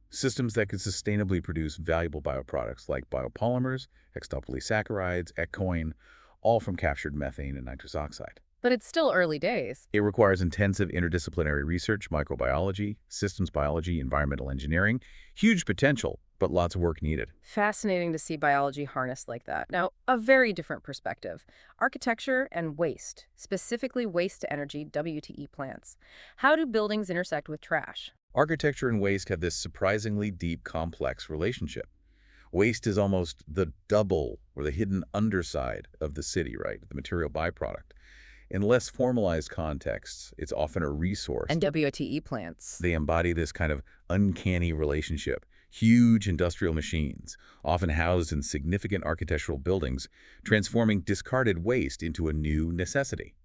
systems that could sustainably produce valuable bioproducts like biopolymers, hextopolysaccharides, ecoin, all from captured methane and nitrous oxide. But it's still early days. It requires intensive interdisciplinary research, microbiology, systems biology, environmental engineering, huge potential, but lots of work needed. Fascinating to see biology harnessed like that. Now, a very different perspective. Architecture and waste, specifically waste-to-energy WTE plants. How do buildings intersect with trash? Architecture and waste have this surprisingly deep, complex relationship. Waste is almost the double or the hidden underside of the city, right? The material byproduct. In less formalized contexts, it's often a resource. And WTE plants. They embody this kind of uncanny relationship. Huge industrial machines, often housed in significant architectural buildings, transforming discarded waste into a new necessity.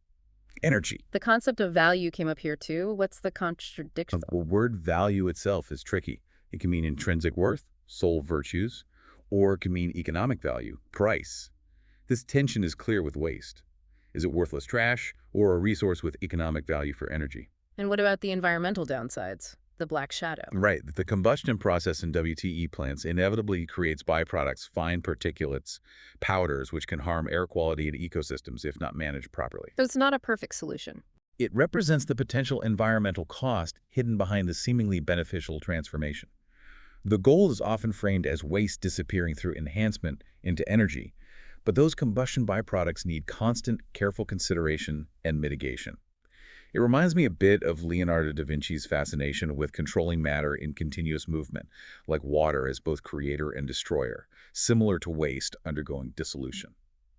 Energy. The concept of value came up here too. What's the contradiction? The word value itself is tricky. It can mean intrinsic worth, soul virtues, or it can mean economic value, price. This tension is clear with waste. Is it worthless trash or a resource with economic value for energy? And what about the environmental downsides? The black shadow. Right. The combustion process in WTE plants inevitably creates byproducts, fine particulates, powders, which can harm air quality and ecosystems if not managed properly. So it's not a perfect solution. It represents the potential environmental cost hidden behind the seemingly beneficial transformation. The goal is often framed as waste disappearing through enhancement into energy, but those combustion byproducts need constant, careful consideration and mitigation. It reminds me a bit of Leonardo da Vinci's fascination with controlling matter in continuous movement, like water as both creator and destroyer, similar to waste undergoing dissolution.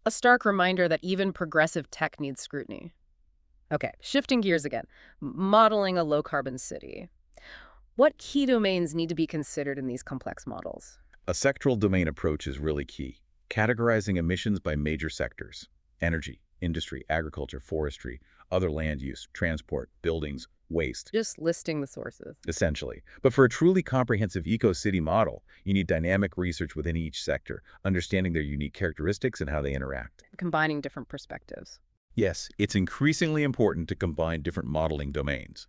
A stark reminder that even progressive tech needs scrutiny. Okay, shifting gears again. Modeling a low-carbon city. What key domains need to be considered in these complex models? A sectoral domain approach is really key, categorizing emissions by major sectors: energy, industry, agriculture, forestry, other land use, transport, buildings, waste. Just listing the sources. Essentially. But for a truly comprehensive eco-city model, you need dynamic research within each sector, understanding their unique characteristics and how they interact. Combining different perspectives. Yes, it's increasingly important to combine different modeling domains,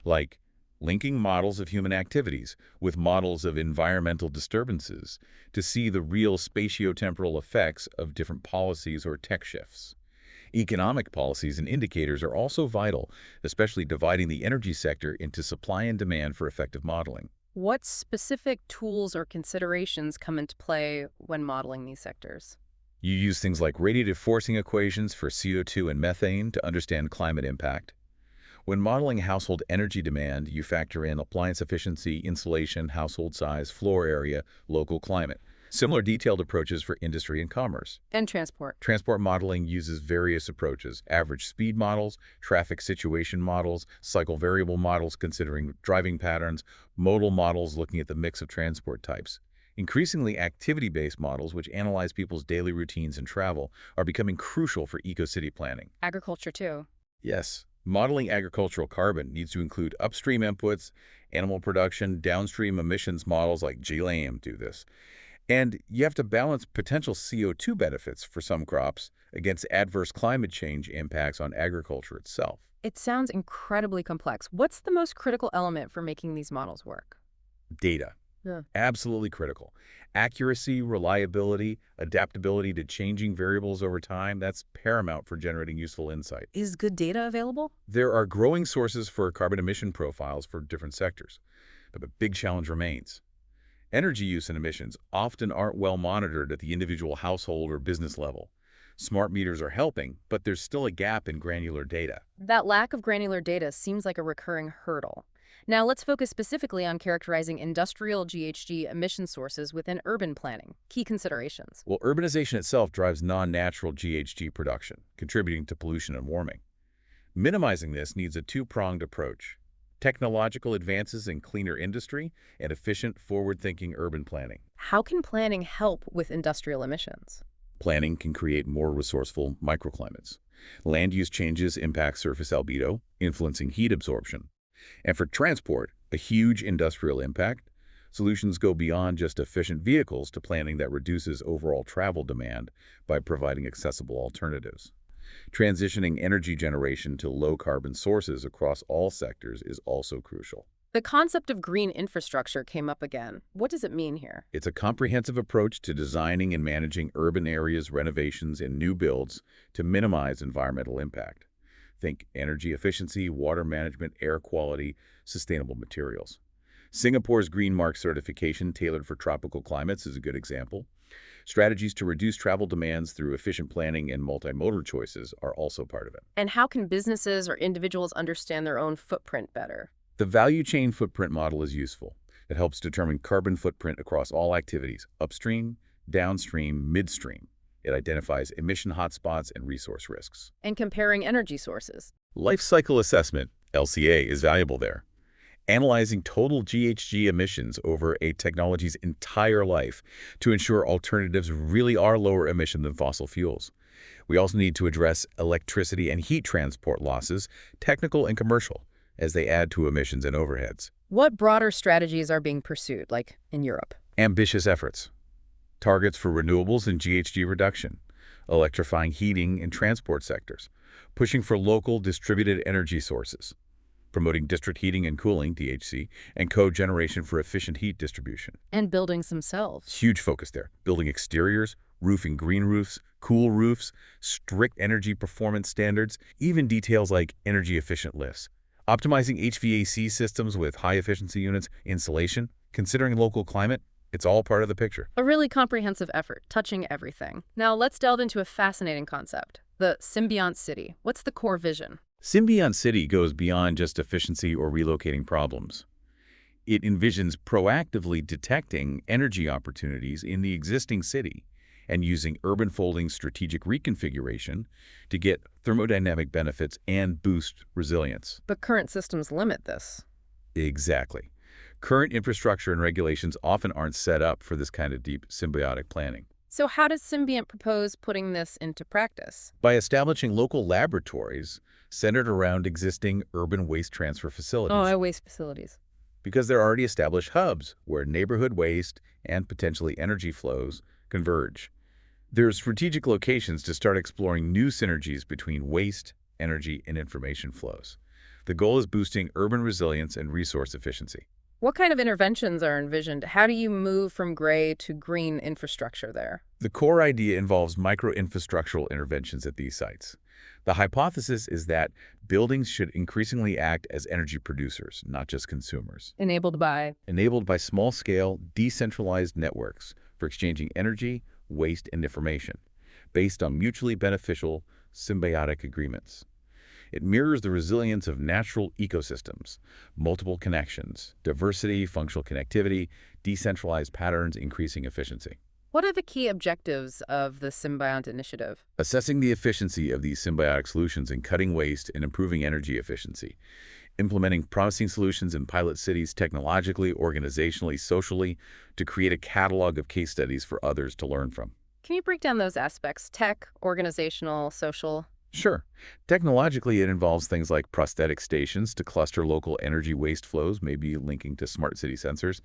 like linking models of human activities with models of environmental disturbances to see the real spatiotemporal effects of different policies or tech shifts. Economic policies and indicators are also vital, especially dividing the energy sector into supply and demand for effective modeling. What specific tools or considerations come into play when modeling these sectors? You use things like radiative forcing equations for CO2 and methane to understand climate impact. When modeling household energy demand, you factor in appliance efficiency, insulation, household size, floor area, local climate. Similar detailed approaches for industry and commerce. And transport. Transport modeling uses various approaches: average speed models, traffic situation models, cycle variable models considering driving patterns, modal models looking at the mix of transport types. Increasingly, activity-based models, which analyze people's daily routines and travel, are becoming crucial for eco-city planning. Agriculture, too. Yes, modeling agricultural carbon needs to include upstream inputs, animal production, downstream emissions models like GLAM do this. And you have to balance potential CO2 benefits for some crops against adverse climate change impacts on agriculture itself. It sounds incredibly complex. What's the most critical element for making these models work? Data. Yeah. Absolutely critical. Accuracy, reliability, adaptability to changing variables over time, that's paramount for generating useful insight. Is good data available? There are growing sources for carbon emission profiles for different sectors, but the big challenge remains. Energy use and emissions often aren't well monitored at the individual household or business level. Smart meters are helping, but there's still a gap in granular data. That lack of granular data seems like a recurring hurdle. Now let's focus specifically on characterizing industrial GHG emission sources within urban planning. Key considerations. Well, urbanization itself drives non-natural GHG production, contributing to pollution and warming. Minimizing this needs a two-pronged approach: technological advances in cleaner industry and efficient, forward-thinking urban planning. How can planning help with industrial emissions? Planning can create more resourceful microclimates. Land use changes impact surface albedo, influencing heat absorption. And for transport, a huge industrial impact, solutions go beyond just efficient vehicles to planning that reduces overall travel demand by providing accessible alternatives. Transitioning energy generation to low-carbon sources across all sectors is also crucial. The concept of green infrastructure came up again. What does it mean here? It's a comprehensive approach to designing and managing urban areas, renovations, and new builds to minimize environmental impact. Think energy efficiency, water management, air quality, sustainable materials. Singapore's Green Mark certification, tailored for tropical climates, is a good example. Strategies to reduce travel demands through efficient planning and multimodal choices are also part of it. And how can businesses or individuals understand their own footprint better? The value chain footprint model is useful. It helps determine carbon footprint across all activities: upstream, downstream, midstream. It identifies emission hotspots and resource risks. And comparing energy sources. Life cycle assessment, LCA, is valuable there. Analyzing total GHG emissions over a technology's entire life to ensure alternatives really are lower emission than fossil fuels. We also need to address electricity and heat transport losses, technical and commercial, as they add to emissions and overheads. What broader strategies are being pursued, like in Europe? Ambitious efforts. Targets for renewables and GHG reduction. electrifying heating and transport sectors, pushing for local distributed energy sources, promoting district heating and cooling, DHC, and cogeneration for efficient heat distribution. And buildings themselves. Huge focus there. Building exteriors, roofing green roofs, cool roofs, strict energy performance standards, even details like energy-efficient lifts. Optimizing HVAC systems with high-efficiency units, insulation, considering local climate, it's all part of the picture. A really comprehensive effort, touching everything. Now let's delve into a fascinating concept, the symbiont city. What's the core vision? Symbiont City goes beyond just efficiency or relocating problems. It envisions proactively detecting energy opportunities in the existing city and using urban folding strategic reconfiguration to get thermodynamic benefits and boost resilience. But current systems limit this. Exactly. Current infrastructure and regulations often aren't set up for this kind of deep symbiotic planning. So how does Symbiont propose putting this into practice? By establishing local laboratories centered around existing urban waste transfer facilities. Waste facilities. Because they're already established hubs where neighborhood waste and potentially energy flows converge. There are strategic locations to start exploring new synergies between waste, energy, and information flows. The goal is boosting urban resilience and resource efficiency. What kind of interventions are envisioned? How do you move from gray to green infrastructure there? The core idea involves micro-infrastructural interventions at these sites. The hypothesis is that buildings should increasingly act as energy producers, not just consumers. Enabled by? Enabled by small-scale, decentralized networks for exchanging energy, waste, and information, based on mutually beneficial, symbiotic agreements. It mirrors the resilience of natural ecosystems, multiple connections, diversity, functional connectivity, decentralized patterns, increasing efficiency. What are the key objectives of the Symbiont initiative? Assessing the efficiency of these symbiotic solutions in cutting waste and improving energy efficiency. Implementing promising solutions in pilot cities technologically, organizationally, socially, to create a catalog of case studies for others to learn from. Can you break down those aspects? Tech, organizational, social? Sure. Technologically, it involves things like prosthetic stations to cluster local energy waste flows, maybe linking to smart city sensors.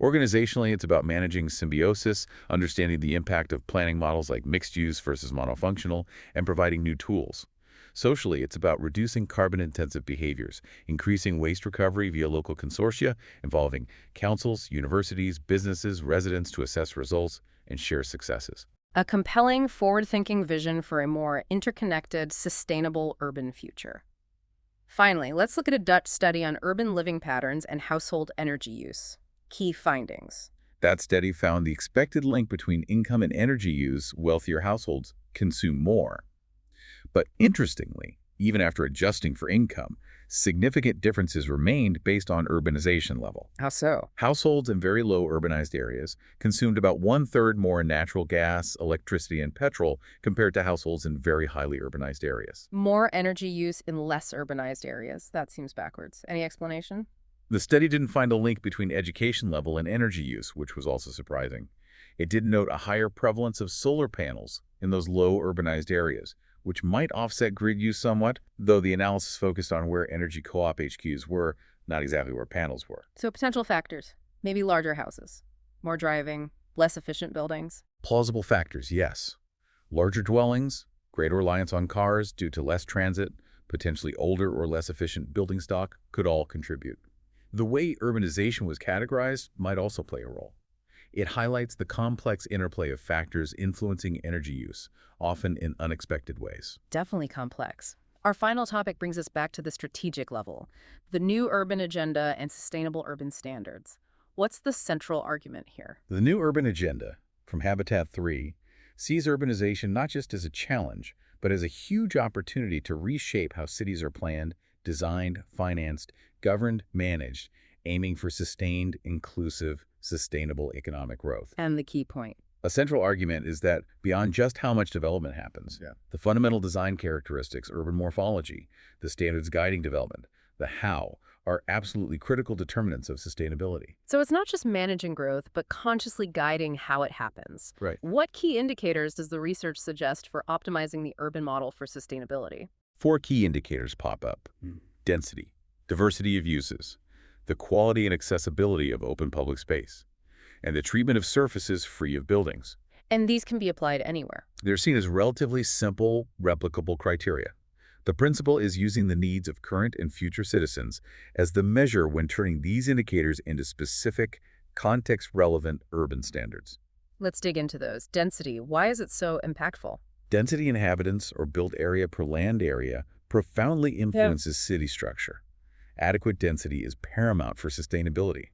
Organizationally, it's about managing symbiosis, understanding the impact of planning models like mixed use versus monofunctional, and providing new tools. Socially, it's about reducing carbon-intensive behaviors, increasing waste recovery via local consortia involving councils, universities, businesses, residents to assess results and share successes. A compelling, forward-thinking vision for a more interconnected, sustainable urban future. Finally, let's look at a Dutch study on urban living patterns and household energy use. Key findings. That study found the expected link between income and energy use. Wealthier households consume more. But interestingly, even after adjusting for income, significant differences remained based on urbanization level. How so? Households in very low urbanized areas consumed about 1/3 more natural gas, electricity, and petrol compared to households in very highly urbanized areas. More energy use in less urbanized areas. That seems backwards. Any explanation? The study didn't find a link between education level and energy use, which was also surprising. It did note a higher prevalence of solar panels in those low urbanized areas, which might offset grid use somewhat, though the analysis focused on where energy co-op HQs were, not exactly where panels were. So potential factors. Maybe larger houses, more driving, less efficient buildings. Plausible factors, yes. Larger dwellings, greater reliance on cars due to less transit, potentially older or less efficient building stock could all contribute. The way urbanization was categorized might also play a role. It highlights the complex interplay of factors influencing energy use, often in unexpected ways. Definitely complex. Our final topic brings us back to the strategic level, the new urban agenda and sustainable urban standards. What's the central argument here? The new urban agenda, from Habitat 3, sees urbanization not just as a challenge, but as a huge opportunity to reshape how cities are planned, designed, financed, governed, managed, aiming for sustained, inclusive, sustainable economic growth. And the key point. A central argument is that beyond just how much development happens, the fundamental design characteristics, urban morphology, the standards guiding development, the how, are absolutely critical determinants of sustainability. So it's not just managing growth, but consciously guiding how it happens. Right. What key indicators does the research suggest for optimizing the urban model for sustainability? 4 key indicators pop up. Density, diversity of uses, the quality and accessibility of open public space, and the treatment of surfaces free of buildings. And these can be applied anywhere. They're seen as relatively simple, replicable criteria. The principle is using the needs of current and future citizens as the measure when turning these indicators into specific, context-relevant urban standards. Let's dig into those. Density. Why is it so impactful? Density inhabitants or built area per land area profoundly influences city structure. Adequate density is paramount for sustainability.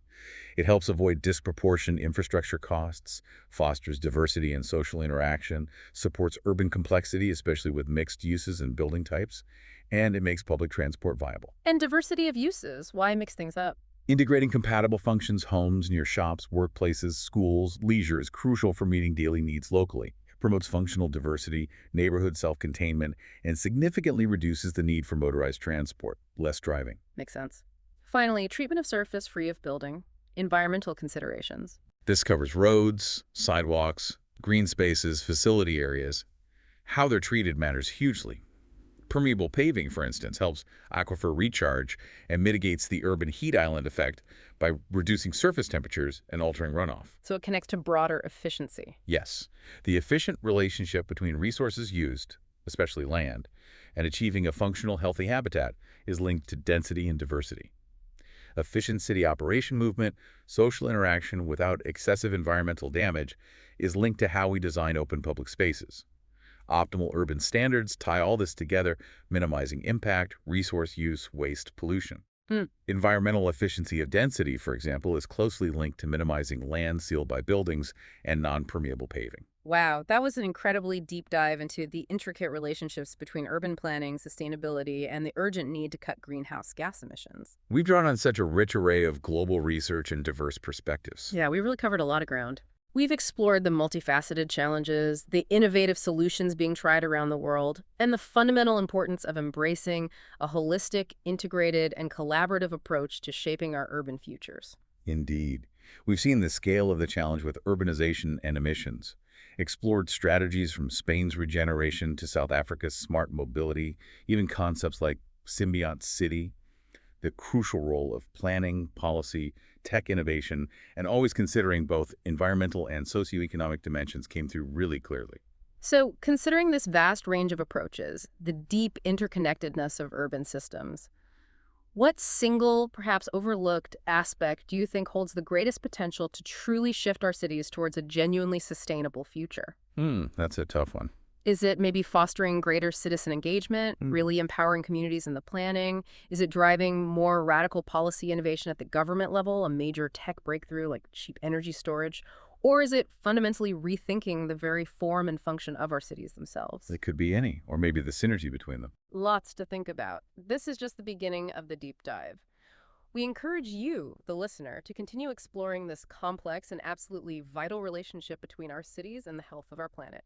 It helps avoid disproportionate infrastructure costs, fosters diversity and social interaction, supports urban complexity, especially with mixed uses and building types, and it makes public transport viable. And diversity of uses. Why mix things up? Integrating compatible functions, homes near shops, workplaces, schools, leisure is crucial for meeting daily needs locally. It promotes functional diversity, neighborhood self-containment, and significantly reduces the need for motorized transport, less driving. Makes sense. Finally, treatment of surface free of building. Environmental considerations. This covers roads, sidewalks, green spaces, facility areas. How they're treated matters hugely. Permeable paving, for instance, helps aquifer recharge and mitigates the urban heat island effect by reducing surface temperatures and altering runoff. So it connects to broader efficiency. Yes, the efficient relationship between resources used, especially land, and achieving a functional, healthy habitat is linked to density and diversity. Efficient city operation movement, social interaction without excessive environmental damage is linked to how we design open public spaces. Optimal urban standards tie all this together, minimizing impact, resource use, waste, pollution. Environmental efficiency of density, for example, is closely linked to minimizing land sealed by buildings and non-permeable paving. Wow, that was an incredibly deep dive into the intricate relationships between urban planning, sustainability, and the urgent need to cut greenhouse gas emissions. We've drawn on such a rich array of global research and diverse perspectives. Yeah, we really covered a lot of ground. We've explored the multifaceted challenges, the innovative solutions being tried around the world, and the fundamental importance of embracing a holistic, integrated, and collaborative approach to shaping our urban futures. Indeed. We've seen the scale of the challenge with urbanization and emissions, explored strategies from Spain's regeneration to South Africa's smart mobility, even concepts like symbiont city, the crucial role of planning, policy, tech innovation, and always considering both environmental and socioeconomic dimensions came through really clearly. So, considering this vast range of approaches, the deep interconnectedness of urban systems, what single, perhaps overlooked aspect do you think holds the greatest potential to truly shift our cities towards a genuinely sustainable future? That's a tough one. Is it maybe fostering greater citizen engagement, really empowering communities in the planning? Is it driving more radical policy innovation at the government level, a major tech breakthrough like cheap energy storage? Or is it fundamentally rethinking the very form and function of our cities themselves? It could be any, or maybe the synergy between them. Lots to think about. This is just the beginning of the deep dive. We encourage you, the listener, to continue exploring this complex and absolutely vital relationship between our cities and the health of our planet.